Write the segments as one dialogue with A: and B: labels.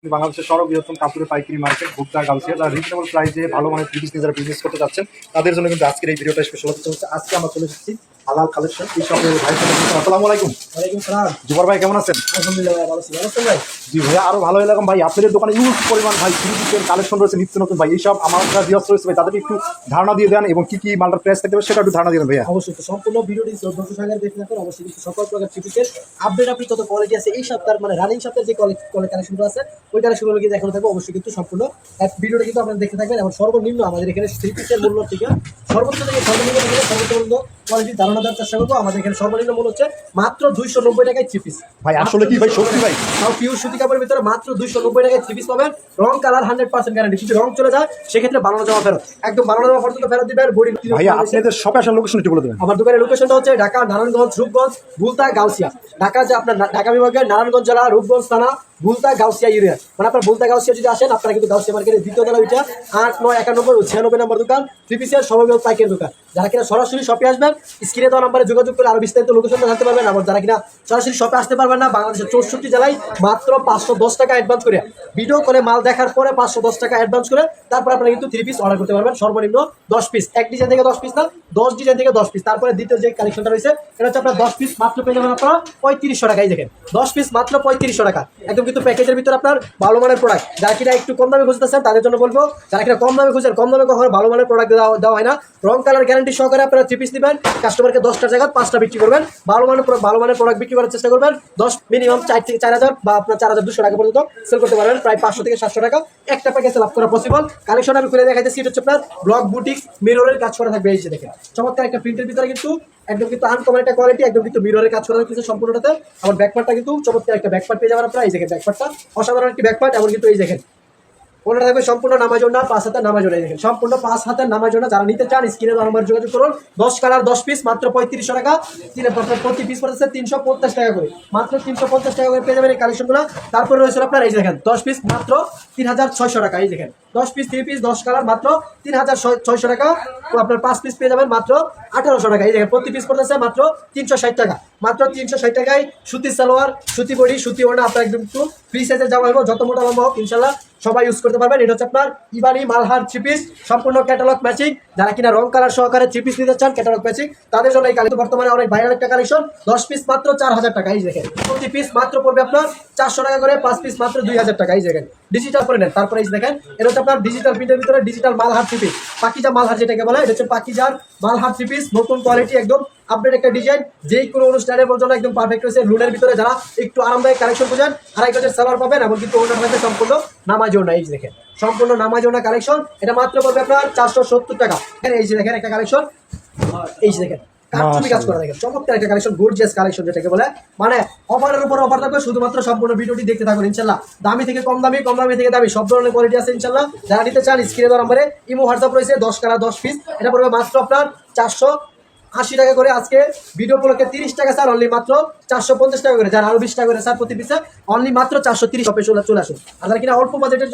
A: বাংলাদেশের সর্ববৃহত্তম কাপড়ের পাইকারি মার্কেট ভুট্টা গাউসিয়া, যারা রিজনেবল প্রাইসে ভালো মানের থ্রি পিস নিয়ে যারা বিজনেস করতে যাচ্ছেন তাদের জন্য কিন্তু আজকের এই ভিডিওটা স্পেশাল হতে চলছে। আজকে আমরা চলে এসেছি হালাল কালেকশন এই শপের ভাই। আসসালামু আলাইকুম।
B: ওয়ালাইকুম সালাম।
A: জুবার ভাই কেমন আছেন?
B: আলহামদুলিল্লাহ ভাই, ভালো আছি। ভালো আছেন ভাই?
A: জি ভাইয়া, আরো ভালো এলাম ভাই। আপনাদের দোকানে ইউজ পরিমাণ ভাই থ্রি পিসের কালেকশন রয়েছে নিত্য নতুন ভাই। এইসব আমার ভিউয়ার্স রয়েছে ভাই, তাদেরকে একটু ধারণা দিয়ে দেন এবং কি কি মালটার প্রাইস থাকবে সেটা একটু ধারণা দিয়ে দেন ভাইয়া।
B: অবশ্যই তো সম্পূর্ণ ভিডিওটি দর্শক সঙ্গে দেখতে থাকুন। অবশ্যই কিন্তু সকল প্রকার থ্রি পিসের আপডেট আপনি যত কোয়ালিটি আছে এই সপ্তাহের মানে রানিং সপ্তাহের যে কালেকশনগুলো আছে ওই কালেকশনগুলো কিন্তু দেখানো থাকবে। অবশ্যই কিন্তু সম্পূর্ণ এক ভিডিওটা কিন্তু আপনারা দেখতে থাকবেন। এবং সর্বনিম্ন আমাদের এখানে থ্রি পিসের মূল্য থেকে সর্বোচ্চ থেকে সর্বনিম্ন থেকে সর্বোচ্চ মূল্য কোয়ালিটির ধারণা দেওয়ার চেষ্টা করবো। আমাদের এখানে সর্বনিম্ন মূল্য হচ্ছে মাত্র 290 টাকায় থ্রি পিস।
A: ভাই আসলে কি ভাই সত্যি ভাই?
B: তাও পিওর সুতি কাপড়ের ভিতরে মাত্র 290 টাকায় থ্রি পিস পাবেন। রং কালার 100% গ্যারান্টি। যদি রং চলে যায় সেক্ষেত্রে বানানো জমা ফেরত, একদম বানানো জমা পর্যন্ত ফেরত দিবেন। বডি
A: ভাইয়া আপনাদের শপে আসার লোকেশন একটু বলে দেবেন।
B: আমার দোকানের লোকেশনটা হচ্ছে ঢাকা নারায়ণগঞ্জ, রূপগঞ্জ, ভুলতা, গাউসিয়া। ঢাকা যে আপনার ঢাকা বিভাগের নারায়ণগঞ্জ জেলা, রূপগঞ্জ থানা, ভুলতা, গাউসিয়া এরিয়া। মানে আপনার ভুলতা গাউসিয়া যদি আসেন আপনারা কিন্তু গাউসিয়া মার্কেটের দ্বিতীয় তলা ওইটা 8, 9, 91 ও 96 নম্বর দোকান থ্রি পিসের সর্ববৃহৎ পাইকারি দোকান। যারা কিনা সরাসরি শপে আসবেন স্ক্রিনে দেওয়া নাম্বারে যোগাযোগ করে আরো বিস্তারিত লোকেশনটা জানতে পারবেন। আবার যারা কিনা সরাসরি শপে আসতে পারবেন না, বাংলাদেশের 64 জেলায় মাত্র 510 টাকা অ্যাডভান্স করে ভিডিও করে মাল দেখার পরে 510 টাকা অ্যাডভান্স করে তারপর আপনারা কিন্তু থ্রি পিস অর্ডার করতে পারবেন। সর্বনিম্ন 10 পিস, এক ডিজাইন থেকে 10 পিস না, 10 ডিজাইন থেকে 10 পিস। তারপরে দ্বিতীয় যে কালেকশনটা রয়েছে এটা হচ্ছে আপনার 10 পিস মাত্র পেয়ে যাবেন আপনারা 3500 টাকায়। দেখেন 10 পিস মাত্র 3500 টাকা, একদম কিন্তু প্যাকেজের ভিতরে আপনার ভালো মানের প্রোডাক্ট। যারা কিনা একটু কম দামে খুঁজতেছেন তাদের জন্য বলবো, যারা কিনা কম দামে খুঁজছেন, কম দামে কখনো ভালো মানের প্রোডাক্ট দেওয়া হয় না। রং কালার গ্যারান্টি সহকারে আপনারা থ্রি পিস দিবেন, কাস্টমারকে 10টার জায়গায় 5টা বিক্রি করবেন। ভালো মানের প্রোডাক্ট বিক্রি করার চেষ্টা করবেন। 10 মিনিমাম 4 থেকে 4000 বা আপনার 4200 টাকা পর্যন্ত সেল করতে পারবেন। প্রায় 500 থেকে 700 টাকা একটা প্যাকেজে লাভ করা পসিবল। কালেকশন আমি খুলে দেখাইতেছি। এটা হচ্ছে আপনার ব্লক বুটিক মিররের কাজ করা থাকবে। এই যে দেখেন চমৎকার একটা প্রিন্টের ভিতরে কিন্তু একদম কিন্তু আনকমন একটা কোয়ালিটি, একদম কিন্তু মিররের কাজ করা হচ্ছে সম্পূর্ণটাতে। আমার ব্যাকপার্টটা কিন্তু চমৎকার একটা ব্যাকপার্ট পেয়ে যাবেন আপনারা। এই দেখেন ব্যাকপার্টটা অসাধারণ একটি ব্যাকপার্ট। এবং কিন্তু এই দেখেন ওটা থাকবে সম্পূর্ণ নামাজোনা, 5 হাতের নামাজোনা। দেখেন সম্পূর্ণ 5 হাতের নামাজোনা। যারা নিতে চান স্ক্রিনে দেওয়া নাম্বারে যোগাযোগ করুন। 10 কালার 10 পিস মাত্র 3500 টাকা। প্রতি পিস পড়েছে 350 টাকা করে, মাত্র 350 টাকা করে পেয়ে যাবেন এই কালেকশনগুলো। তারপরে রয়েছে আপনার এই দেখেন 10 পিস মাত্র 3600 টাকা। এই দেখেন 10 পিস 3 পিস 10 কালার মাত্র 3600 টাকা। আপনার 5 পিস পেয়ে যাবেন মাত্র 1800 টাকা। এই দেখেন প্রতি পিস পড়তেছে মাত্র 360 টাকা। মাত্র 360 টাকায় সুতি সালোয়ার, সুতি বডি, সুতি ওড়না আপনার একদম একটু ফ্রি সাইজের জামা হবে, যত মোটা লম্বা হোক ইনশাল্লাহ সবাই ইউজ করতে পারবেন। এটা হচ্ছে আপনার ইবানি মালহার থ্রি পিস, সম্পূর্ণ ক্যাটালগ ম্যাচিং। যারা কিনা রং কালার সহকারে থ্রি পিস নিতে চান ক্যাটালগ ম্যাচিং তাদের জন্য এই কালেকশন বর্তমানে অনেক ভাইরাল একটা কালেকশন। 10 পিস মাত্র 4000 টাকা। এই দেখেন প্রতি পিস মাত্র পড়বে আপনার 400 টাকা করে, 5 পিস মাত্র 2000 টাকা। এই দেখেন ডিজিটাল করে নেন। তারপরে এই দেখেন এটা হচ্ছে আপনার ডিজিটাল প্রিন্টের ভিতরে digital Malhar three piece, Pakeezah Malhar যেটাকে বলে, এটা হচ্ছে পাকিজার মালহার থ্রি পিস। নতুন কোয়ালিটি, একদম আপডেট একটা ডিজাইন, যেই কোনো অনুষ্ঠানের জন্য একদম পারফেক্ট হয়েছে। লুনের ভিতরে যারা একটু আরামদায়ক কালেকশন খুঁজেন 2.5 গজের সালোয়ার পাবেন। এবং কিন্তু ওনার মধ্যে সম্পূর্ণ নামাজোনা। এই দেখেন সম্পূর্ণ নামাজোনা কালেকশন। এটা মাত্র পড়বে আপনার 470 টাকা। এই যে দেখেন একটা কালেকশন, এই যে দেখেন কাজ করা, দেখেন চমৎকার একটা কালেকশন, গর্জিয়াস কালেকশন যেটাকে বলে। মানে অফারের উপর অফার থাকবে, শুধুমাত্র সম্পূর্ণ ভিডিওটি দেখতে থাকুন ইনশাল্লাহ। দামি থেকে কম দামি, কম দামি থেকে দামি সব ধরনের কোয়ালিটি আছে ইনশাল্লাহ। যারা নিতে চান স্ক্রিনে দেওয়া নম্বরে ইমো হোয়াটসঅ্যাপ রয়েছে। 10 কালার 10 পিস এটা পড়বে মাত্র আপনার 480 টাকা করে। আজকে ভিডিও উপলক্ষে 30 টাকা স্যার, অনলি মাত্র 450 টাকা করে। যারা আরো 20 টাকা করে স্যার প্রতি পিসে, অনলি মাত্র 430 শপে চলে আসুন। আর যারা কিনা অল্প বাজেটের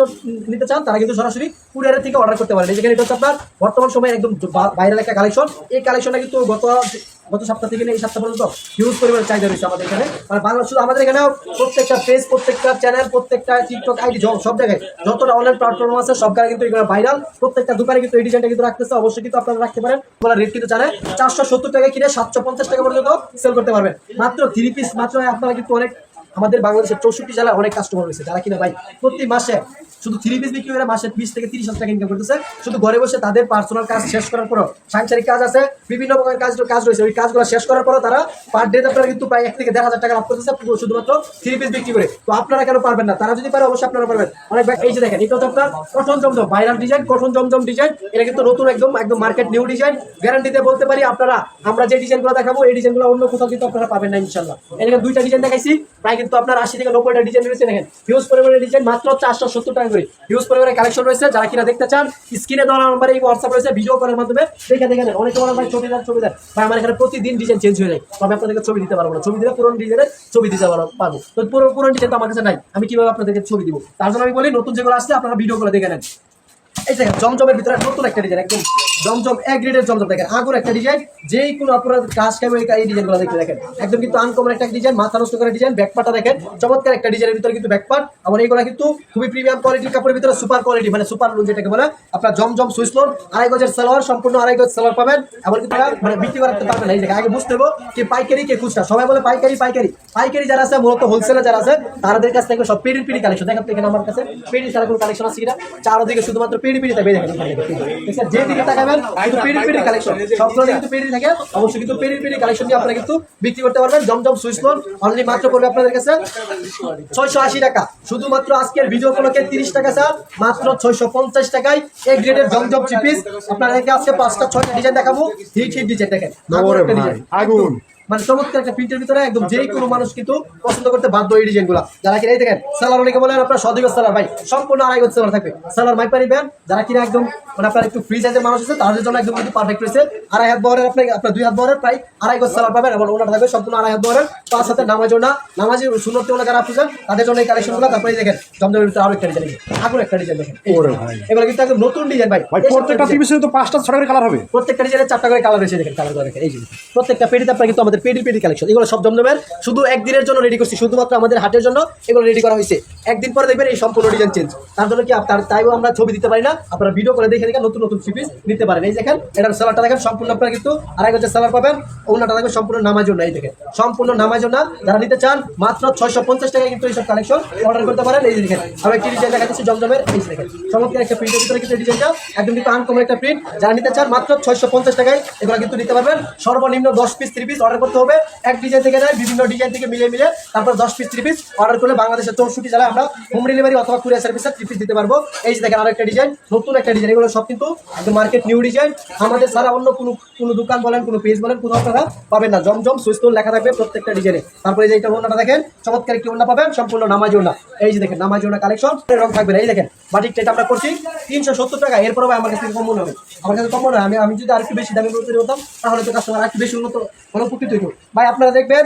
B: নিতে চান তারা কিন্তু সরাসরি কুরিয়ারের থেকে অর্ডার করতে পারেন। যেখানে এটা হচ্ছে আপনার বর্তমান সময়ে একদম ভাইরাল একটা কালেকশন। এই কালেকশনটা কিন্তু গত সপ্তাহ থেকে এই সপ্তাহ পর্যন্ত হিউজ পরিমাণে চাহিদা রয়েছে আমাদের এখানে। মানে বাংলা শুধু আমাদের এখানে প্রত্যেকটা পেজ, প্রত্যেকটা চ্যানেল, প্রত্যেকটা টিকটক আইডি সব জায়গায় যতটা অনলাইন প্ল্যাটফর্ম আছে সব জায়গায় কিন্তু এগুলো ভাইরাল। প্রত্যেকটা দোকানে কিন্তু এই ডিজাইনটা কিন্তু রাখতেছে। অবশ্যই কিন্তু আপনারা রাখতে পারেন। বলার রেট কিন্তু জানেন 470 টাকা কিনে 750 টাকা পর্যন্ত সেল করতে পারবেন। মাত্র থ্রি পিস মাত্র। আপনারা কিন্তু অনেক আমাদের বাংলাদেশের 64 জেলায় অনেক কাস্টমার রয়েছে যারা কিনা ভাই প্রতি মাসে শুধু থ্রি পিস বিক্রি করে মাসে 20 থেকে 30 হাজার টাকা ইনকাম করতেছে। শুধু ঘরে বসে তাদের পার্সোনাল কাজ শেষ করার পরও সাংসারিক কাজ আছে, বিভিন্ন প্রকার কাজ রয়েছে, ওই কাজগুলো শেষ করার পরও তারা পার ডে আপনারা কিন্তু প্রায় 1 থেকে 1.5 টাকা লাভ করতেছে শুধুমাত্র থ্রি পিস বিক্রি করে। তো আপনারা কেন পারবেন না? তারা যদি পারে অবশ্যই আপনারা পারবেন অনেক। এই যে দেখেন এটা হচ্ছে আপনার কটন জমজম ভাইরাল ডিজাইন, কটন জমজম ডিজাইন। এটা কিন্তু নতুন একদম মার্কেট নিউ ডিজাইন। গ্যারান্টিতে বলতে পারি আপনারা আমরা যে ডিজাইনগুলো দেখাবো এই ডিজাইনগুলো অন্য কোথাও কিন্তু আপনারা পাবেন না ইনশাল্লাহ। এখানে 2টা ডিজাইন দেখাইছি, প্রায় কিন্তু আপনার 80 থেকে 90টা ডিজাইন রয়েছে। দেখেন হিউজ পরিমাণের ডিজাইন, মাত্র 470 টাকা করে হিউজ পরিমাণে কালেকশন রয়েছে। যারা কিনা দেখতে চান স্ক্রিনে দেওয়া নম্বরে এই হোয়াটসঅ্যাপ রয়েছে, ভিডিও কলের মাধ্যমে দেখে নেন। অনেকে বলেন ভাই ছবি দেন ভাই, আমার এখানে প্রতিদিন ডিজাইন চেঞ্জ হয়ে যায়, তবে আপনাদেরকে ছবি দিতে পারবো না। ছবি দিলে পুরনো ডিজাইনের ছবি দিতে পারবো, তো পুরনো ডিজাইন তো আমার কাছে নাই, আমি কিভাবে আপনাদেরকে ছবি দিব? তার জন্য আমি বলি নতুন যেগুলো আসছে আপনারা ভিডিও করে দেখে নেন। এই দেখেন জমজমের ভিতরে নতুন একটা ডিজাইন, একদম জমজম এক গ্রেডের জমজম দেখেন আগুন একটা ডিজাইন, যেই কোনো আপনারা কাজ খাবে এই ডিজাইনগুলো দেখতে দেখেন একদম কিন্তু আনকমন একটা ডিজাইন, মাথা নষ্ট করা ডিজাইন। ব্যাকপাটা দেখেন চমৎকার একটা ডিজাইনের ভিতরে কিন্তু ব্যাকপাট, আবার এইগুলো কিন্তু খুবই প্রিমিয়াম কোয়ালিটির কাপড়ের ভিতরে সুপার কোয়ালিটি, মানে সুপার লোন যেটাকে বলে আপনার জমজম সুইস লোন। 2.5 গজের সালোয়ার, সম্পূর্ণ 2.5 গজ সালোয়ার পাবেন। এমন কিন্তু মানে বিক্রি করতে পারবেন না। এই দেখেন আগে বুঝতে হবে কি পাইকারি কে খুচরা, সবাই বলে পাইকারি পাইকারি। পাইকারি যারা আছে মূলত হোলসেলার যারা আছে তাদের কাছ থেকে সব পেডি পেডি কালেকশন দেখেন। এখানে আমার কাছে পেডি ছাড়া কোনো কালেকশন আছে কিনা, চারদিকে শুধুমাত্র পেডি পেডি থাকবে। দেখেন দেখেন যে দিকে তাকাবেন কিন্তু পেডি পেডি কালেকশন, সবগুলো কিন্তু পেডি থাকে। অবশ্যই কিন্তু পেডি পেডি কালেকশন দিয়ে আপনারা কিন্তু বিক্রি করতে পারবেন। জমজম সুইস লোন অনলি মাত্র পড়বে আপনাদের কাছে 680 টাকা। শুধুমাত্র আজকের ভিডিও উপলক্ষে 30 টাকা স্যার, মাত্র 650 টাকায় এই গ্রেডের জমজম থ্রি পিস আপনাদেরকে আজকে 5টা 6টা ডিজাইন দেখাবো। হিট হিট ডিজাইন দেখেন,
A: আগুন
B: মানে চমৎকার একটা প্রিন্টের ভিতরে একদম যে কোনো মানুষ কিন্তু পছন্দ করতে বাধ্য এই ডিজাইনগুলো। যারা কিনা এই দেখেন সালোয়ার অনেকে বলেন আপনার 100 গজ সালোয়ার, ভাই সম্পূর্ণ 2.5 গজ সালোয়ার থাকবে। সালোয়ার মাই পারিবেন যারা কিনা একদম মানে আপনার একটু ফ্রি সাইজের মানুষ আছে তাদের জন্য একদম কিন্তু পারফেক্ট রয়েছে। 2.5 হাত বহরের আপনার 2 হাত বহরের প্রায় 2.5 গজ সালোয়ার পাবেন এবং ওনাটা থাকবে সম্পূর্ণ 2.5 হাত বহরের। 5 হাতের নামাজও না, নামাজের সুন্নতে ওনা যারা খুঁজেন তাদের জন্য এই কালেকশনগুলো। তারপরে দেখেন জমজমের ভিতরে আরো একটা ডিজাইন, আগুন একটা ডিজাইন দেখেন। এবার কিন্তু একদম নতুন ডিজাইন ভাই।
A: প্রত্যেকটা টিভিসে তো 5টা 6টা করে কালার হবে,
B: প্রত্যেকটা ডিজাইনের 4টা করে কালার রয়েছে। দেখেন কালারগুলো দেখেন, এই যে প্রত্যেকটা পেডিতে আপনার কিন্তু আমাদের পেডি পেডি কালেকশন, এগুলো সব জমজমের। শুধু একদিনের জন্য রেডি করছি, শুধুমাত্র আমাদের হাটের জন্য এগুলো রেডি করা হয়েছে। একদিন পরে দেখবেন এই সম্পূর্ণ ডিজাইন চেঞ্জ। তার জন্য কি আপনার তাইও আমরা ছবি দিতে পারি না, আপনারা ভিডিও করে দেখে দেখে নতুন নতুন থ্রি পিস নিতে পারেন। এই দেখেন এটার সালোয়ারটা দেখেন সম্পূর্ণ আপনারা কিন্তু 2.5 গজের সালোয়ার পাবেন। ওনাটা দেখবেন সম্পূর্ণ নামাজ জন্য, এই দেখেন সম্পূর্ণ নামাজ জন্য। যারা নিতে চান মাত্র 650 টাকায় কিন্তু এইসব কালেকশন অর্ডার করতে পারেন। এই দেখেন আমি একটি ডিজাইন দেখাচ্ছি জমজমের, এই দেখেন চমৎকার একটা প্রিন্টের ভিতরে কিন্তু ডিজাইনটা একদম কিন্তু আনকমন একটা প্রিন্ট। যারা নিতে চান মাত্র 650 টাকায় এগুলো কিন্তু নিতে পারবেন। সর্বনিম্ন 10 পিস 3 পিস অর্ডার করতে হবে। এক ডিজাইন থেকে নেয় বিভিন্ন ডিজাইন থেকে মিলিয়ে মিলে তারপর 10 পিস 3 পিস অর্ডার করলে বাংলাদেশের 64 জেলায় আমরা হোম ডেলিভারি অথবা কুরিয়ার সার্ভিসে 3 পিস দিতে পারবো। এই যে দেখেন আরেকটা ডিজাইন, নতুন একটা ডিজাইন। এগুলো সব কিন্তু একদম মার্কেট নিউ ডিজাইন, আমাদের সারা অন্য কোনো দোকান বলেন কোনো পেজ বলেন কোনো আপনারা পাবেন না। জমজম সুইস লোন লেখা থাকবে প্রত্যেকটা ডিজাইনে। তারপরে এই যে এটা ওনাটা দেখেন চমৎকার একটি ওনা পাবেন সম্পূর্ণ নামাজ ওনা। এই যে দেখেন নামাজ ওনা কালেকশন রং থাকবে না। এই দেখেন বাটিকটা এটা আমরা করছি 370 টাকা। এরপরে ভাই আমার কাছে কম মনে হবে, আমার কাছে কম মনে হয়। আমি যদি আরেকটু বেশি দামে তৈরি হতাম তাহলে তো কাস্টমার আরেকটু বেশি উন্নত উপকৃত হইতো। ভাই আপনারা দেখবেন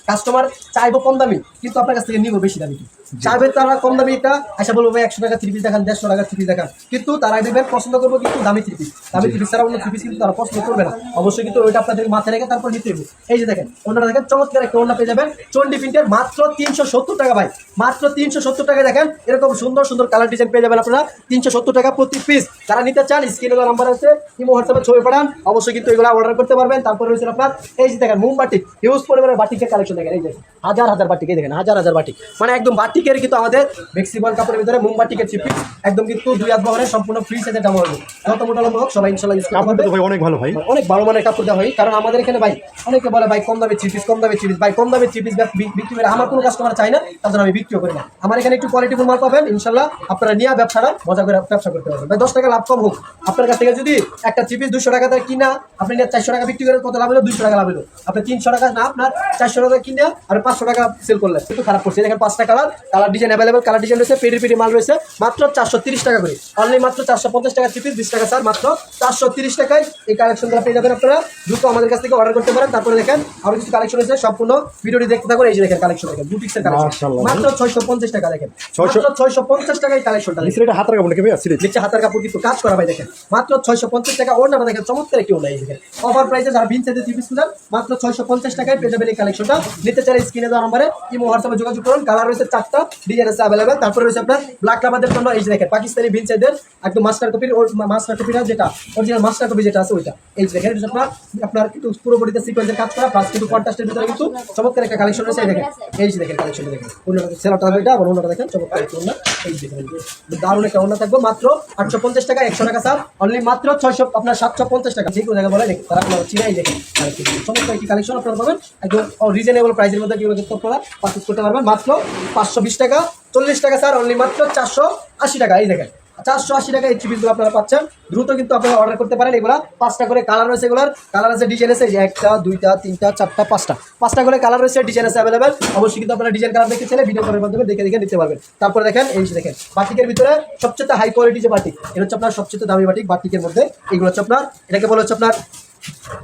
B: কাস্টমার চাইবো কম দামি কিন্তু আপনার কাছ থেকে নিব বেশি দামি। চাইবে তারা কম দামি এটা আচ্ছা বলবো ভাই 100 টাকা 3 পিস দেখান, 150 টাকা 3 পিস দেখান, কিন্তু তারা দেখবেন পছন্দ করবো কিন্তু দামি 3 পিস। দামি 3 পিস ছাড়া অন্য 3 পিস কিন্তু তারা পছন্দ করবে না। অবশ্যই কিন্তু ওইটা আপনাদের মাথায় রেখে তারপর নিতে হবে। এই যে দেখেন ওনারা দেখেন চমৎকার একটা ওনা পেয়ে যাবেন চন্ডি প্রিন্টের মাত্র 370 টাকা। ভাই মাত্র 370 টাকা দেখেন এরকম সুন্দর সুন্দর কালার ডিজাইন পেয়ে যাবেন আপনারা 370 টাকা প্রতি পিস। যারা নিতে চান স্ক্রিনে দেওয়া নাম্বার আছে, ইমো হোয়াটসঅ্যাপে ছবি পাঠান, অবশ্যই কিন্তু এগুলো অর্ডার করতে পারবেন। তারপরে রয়েছে আপনার এই যে দেখেন মোমবাটিক, হিউজ পরিমাণের বাটিকের কালেকশন দেখেন। এই দেখেন হাজার হাজার বাটিক, এই দেখেন হাজার হাজার বাটিক, মানে একদম বাটিকের কিন্তু আমাদের ম্যাক্সিমাম কাপড়ের ভিতরে মোমবাটিকের চিপি একদম কিন্তু 2 হাত বহরের সম্পূর্ণ ফ্রি সাইজের দাম হবে। যত মোটা লম্বা হোক সবাই ইনশাআল্লাহ ইউজ করতে পারবে।
A: ভাই অনেক ভালো, ভাই
B: অনেক ভালো মানের কাপড় দেওয়া হয়। কারণ আমাদের এখানে ভাই অনেকে বলে ভাই কম দামে থ্রি পিস, কম দামে থ্রি পিস। ভাই কম দামে থ্রি পিস বিক্রি করে আমার কোনো কাস্টমার চাই না, তার জন্য আমি বিক্রিও করি না। আমার এখানে একটু কোয়ালিটিফুল মাল পাবেন ইনশাআল্লাহ, আপনারা নিয়ে ব্যবসাটা মজা করে ব্যবসা করতে পারবেন। ভাই 10 টাকা লাভ কম হোক আপনার কাছ থেকে, যদি একটা থ্রি পিস 200 টাকা দিয়ে কিনা আপনি 400 টাকা বিক্রি করেন, কত লাভ হলো? 200 টাকা লাভ হলো। আপনি 300 টাকা না আপনার 400 টাকা কিনে আর 500 টাকা সেল করলেন, কিন্তু খারাপ করছে। দেখেন 5টা colour design available, colour design রয়েছে, পেডি পেডি মাল রয়েছে মাত্র 430 টাকা করে। অনলি মাত্র 450 টাকা থ্রি পিস, 20 টাকা স্যার, মাত্র 430 টাকায় এই কালেকশনগুলো পেয়ে যাবেন। আপনারা দ্রুত আমাদের কাছ থেকে অর্ডার করতে পারেন। তারপরে দেখেন আরো কিছু কালেকশন রয়েছে, সম্পূর্ণ ভিডিওটি দেখতে থাকুন। এই যে দেখেন কালেকশন দেখেন বুটিক্সের কালেকশন মাত্র 650 টাকা। দেখেন মাত্র 650 টাকায় কালেকশনটা
A: এটা হাতের কাপড় নাকি ভাই?
B: নিচে হাতের কাপড় কিন্তু কাজ করা ভাই। দেখেন মাত্র 650 টাকা। ওনাটা দেখেন চমৎকার একটি ওনা। এই দেখেন অফার প্রাইসে যারা বিন সাইজে থ্রি পিস খুঁজেন মাত্র 650 টাকায় পেয়ে যাবেন এই কালেকশনটা। নিতে চাইলে স্ক্রিনে দেওয়া নম্বরে ইমো হোয়াটসঅ্যাপে যোগাযোগ করুন। কালার রয়েছে 4টা, ডিজাইন আছে অ্যাভেলেবেল। তারপরে রয়েছে আপনার ব্ল্যাক লাভারদের জন্য এই যে দেখেন পাকিস্তানি বিন সাইজের একদম মাস্টার কপির, মাস্টার কপিটা যেটা অরিজিনাল মাস্টার কপি যেটা আছে ওইটা। এই যে দেখেন আপনার কিন্তু পুরো বডিতে সিকোয়েন্সের কাজ করা, প্লাস কিন্তু কন্ট্রাস্টের ভিতরে কিন্তু চমৎকার একটা কালেকশন রয়েছে। এই দেখেন এই যে দেখেন কালেকশনটা দেখেন, ওনাটা সেলাটা হবে এটা, আবার ওনাটা দেখেন চমৎকার একটা ওনা। এই যে দেখেন দারুণ একটা ওনা থাকবে মাত্র 850 টাকা, 100 টাকা স্যার, অনলি মাত্র 600 আপনার 750 টাকা। যে কোনো জায়গায় বলে দেখেন তারা আপনারা চিনাই দেখেন চমৎকার একটি কালেকশন আপনারা পাবেন একদম রিজনেবল প্রাইসের মধ্যে যেগুলো কিন্তু আপনারা পারচেজ করতে পারবেন মাত্র 520 টাকা, 40 টাকা স্যার, অনলি মাত্র 480 টাকা। এই দেখেন 480 টাকা এই থ্রি পিসগুলো আপনারা পাচ্ছেন। দ্রুত কিন্তু আপনারা অর্ডার করতে পারেন। এগুলা 5টা করে কালার রয়েছে, এগুলার কালার আছে, ডিজাইন আছে, 1টা 2টা 3টা 4টা 5টা করে কালার রয়েছে, ডিজাইন আছে অ্যাভেলেবেল। অবশ্যই কিন্তু আপনারা ডিজাইন কালার দেখতে চাইলে ভিডিও কলের মাধ্যমে দেখে দেখে নিতে পারবেন। তারপরে দেখেন এই যে দেখেন বাটিকের ভিতরে সবচেয়ে হাই কোয়ালিটি যে বাটিক, এটা হচ্ছে আপনার সবচেয়ে দামি বাটিক। বাটিকের মধ্যে এগুলো হচ্ছে আপনার, এটাকে বলা হচ্ছে আপনার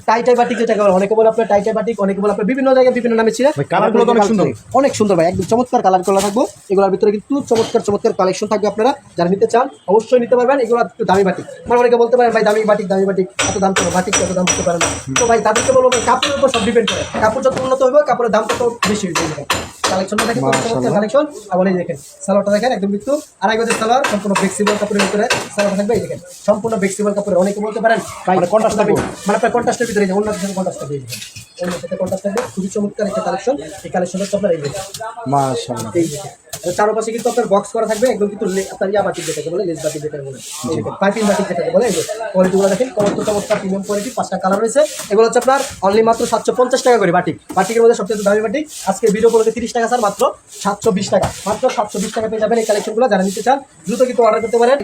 B: টাই বাটিক যেটাকে বলে, অনেকে বলে আপনার টাই বাটিক, অনেকে বলে আপনার বিভিন্ন জায়গায় বিভিন্ন নামে ছিল।
A: ভাই, কালারগুলো তো অনেক সুন্দর।
B: অনেক সুন্দর ভাই, একদম চমৎকার কালার করা থাকবো। এগুলোর ভিতরে কিন্তু চমৎকার কালেকশন থাকবে। আপনারা যারা নিতে চান অবশ্যই নিতে পারবেন। এগুলো একটু দামি বাটিক, মানে অনেকে বলতে পারেন ভাই দামি বাটিক এত দাম করো, বাটিক এত দাম করতে পারে না। তো ভাই তাদেরকে বলবো ভাই কাপড়ের উপর সব ডিপেন্ড করে, কাপড় যত উন্নত হবে কাপড়ের দাম তত বেশি হয়ে যাবে। কালেকশনটা দেখেন, চমৎকার কালেকশন। আবার এই দেখেন সালোয়ারটা দেখেন, একদম কিন্তু আড়াই গজের সালোয়ার, সম্পূর্ণ ফ্লেক্সিবল কাপড়ের ভিতরে সালোয়ার থাকবে। এই দেখেন সম্পূর্ণ ফ্লেক্সিবল কাপড়ে। অনেকে বলতে পারেন ভাই
A: মানে contrast থাকবে।
B: মানে আপনার কন্ট্রাস্টের ভিতরে অন্য সাথে কন্ট্রাস্ট থাকবে, অন্য সাথে কন্ট্রাস্ট থাকবে। খুবই চমৎকার একটা কালেকশন। এই কালেকশনটা আপনার এই দেখেন,
A: মাশাআল্লাহ।
B: এই দেখেন চারপাশে কিন্তু আপনার বক্স করা থাকবে, একদম কিন্তু আপনার ইয়া বাটিক যেটাকে বলে, লেস বাটিক যেটাকে বলে, পাইপিং বাটিক যেটাকে বলে। এই যে কোয়ালিটিগুলো দেখেন, চমৎকার প্রিমিয়াম কোয়ালিটি। 5টা কালার রয়েছে। এগুলো হচ্ছে আপনার অনলি মাত্র 750 টাকা করে বাটিক। বাটিকের মধ্যে সবচেয়ে দামি বাটিক আজকে ভিডিও করে 30 টাকা স্যার, মাত্র 720 টাকা, মাত্র 720 টাকা পেয়ে যাবেন এই কালেকশনগুলো। যারা নিতে চান দ্রুত কিন্তু অর্ডার করতে পারেন।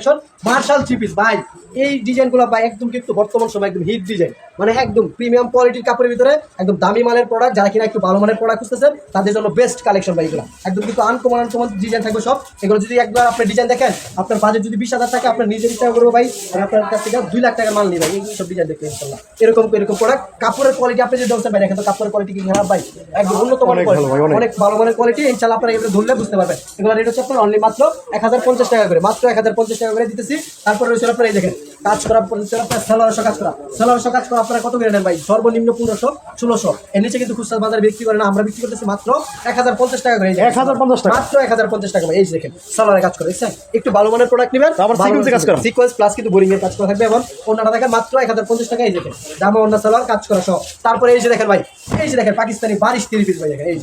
B: মার্শাল থ্রি পিস ভাই, এই ডিজাইনগুলো ভাই একদম কিন্তু বর্তমান সময় একদম হিট ডিজাইন, মানে একদম প্রিমিয়াম কোয়ালিটির কাপড়ের ভিতরে একদম দামি মানের প্রোডাক্ট। যারা কিনা একটু ভালো মানের প্রোডাক্ট খুঁজতেছেন তাদের জন্য বেস্ট কালেকশন ভাই এগুলো। একদম কিন্তু আনকমন ডিজাইন থাকবে সব। এগুলো যদি একবার আপনি ডিজাইন দেখেন, আপনার বাজেট যদি 20,000 টাকা, আপনার নিজের ইচ্ছা করবো ভাই আমি আপনার কাছ থেকে 2 লাখ টাকার মাল নিই ভাই, এইগুলো সব ডিজাইন দেখতে ইনশাআল্লাহ। এরকম প্রোডাক্ট, কাপড়ের কোয়ালিটি আপনি যদি বলছেন ভাই দেখেন তো কাপড়ের কোয়ালিটি কি খারাপ ভাই, একদম উন্নত মানের কোয়ালিটি, অনেক ভালো মানের কোয়ালিটি। ইনশাআল্লাহ আপনারা এগুলো ধরলে বুঝতে পারবেন। এগুলো রেট হচ্ছে আপনার অনলি মাত্র 1050 টাকা করে, মাত্র 1050 টাকা করে দিতেছি। তারপরে রয়েছে আপনার এই দেখেন কাজ করা, আপনার সালোয়ারশো কাজ করা আপনারা কত করে নেন ভাই? সর্বনিম্ন 1500 1600, এর নিচে কিন্তু খুচরা বাজারে বিক্রি করে না, আমরা বিক্রি করতেছি মাত্র 1050 টাকা করে।
A: 1050 টাকা,
B: মাত্র 1050 টাকা ভাই। এই যে দেখেন সালোয়ারের কাজ করে, দেখছেন? একটু ভালো মানের প্রোডাক্ট নেবেন,
A: আবার সিকোয়েন্সে কাজ করা,
B: সিকোয়েন্স প্লাস কিন্তু বোরিং এর কাজ করা থাকবে। এবং ওনাটা দেখেন মাত্র 1050 টাকা। এই দেখেন দামে অন্য সালোয়ার কাজ করা সহ। তারপরে এই যে দেখেন ভাই, এই যে দেখেন পাকিস্তানি বারিশ 3 পিস ভাই, দেখেন এই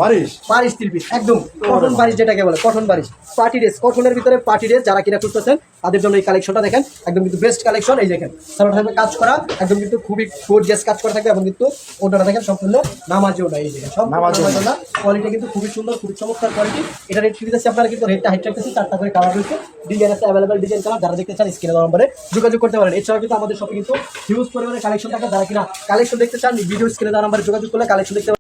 B: বারিশ 3 পিস, একদম কটন বারিশ যেটাকে বলে, কটন বারিশ পার্টি ড্রেস, কটনের ভিতরে পার্টি ড্রেস। যারা কিনা খুঁজতেছেন তাদের জন্য এই কালেকশনটা দেখেন, একদম কিন্তু বেস্ট কালেকশন। এই দেখেন সালোয়ার থাকবে কাজ করা, একদম কিন্তু খুবই গর্জিয়াস কাজ করা থাকবে। এবং কিন্তু ওনাটা দেখেন সম্পূর্ণ নামাজি ওটা, এই দেখেন সব নামাজি ওটা। কোয়ালিটি কিন্তু খুবই সুন্দর, খুবই চমৎকার কোয়ালিটি। এটা রেট ফিক্স আছে আপনারা কিন্তু রেটটা হাইট রাখতেছি। 4টা করে কালার রয়েছে, ডিজাইন আছে অ্যাভেলেবল ডিজাইন কালার। যারা দেখতে চান স্ক্রিনে দেওয়া নম্বরে যোগাযোগ করতে পারেন। এছাড়াও কিন্তু আমাদের শপে কিন্তু হিউজ পরিমাণে কালেকশন থাকে। যারা কিনা কালেকশন দেখতে চান ভিডিও স্ক্রিনে দেওয়া নম্বরে যোগাযোগ করলে কালেকশন দেখতে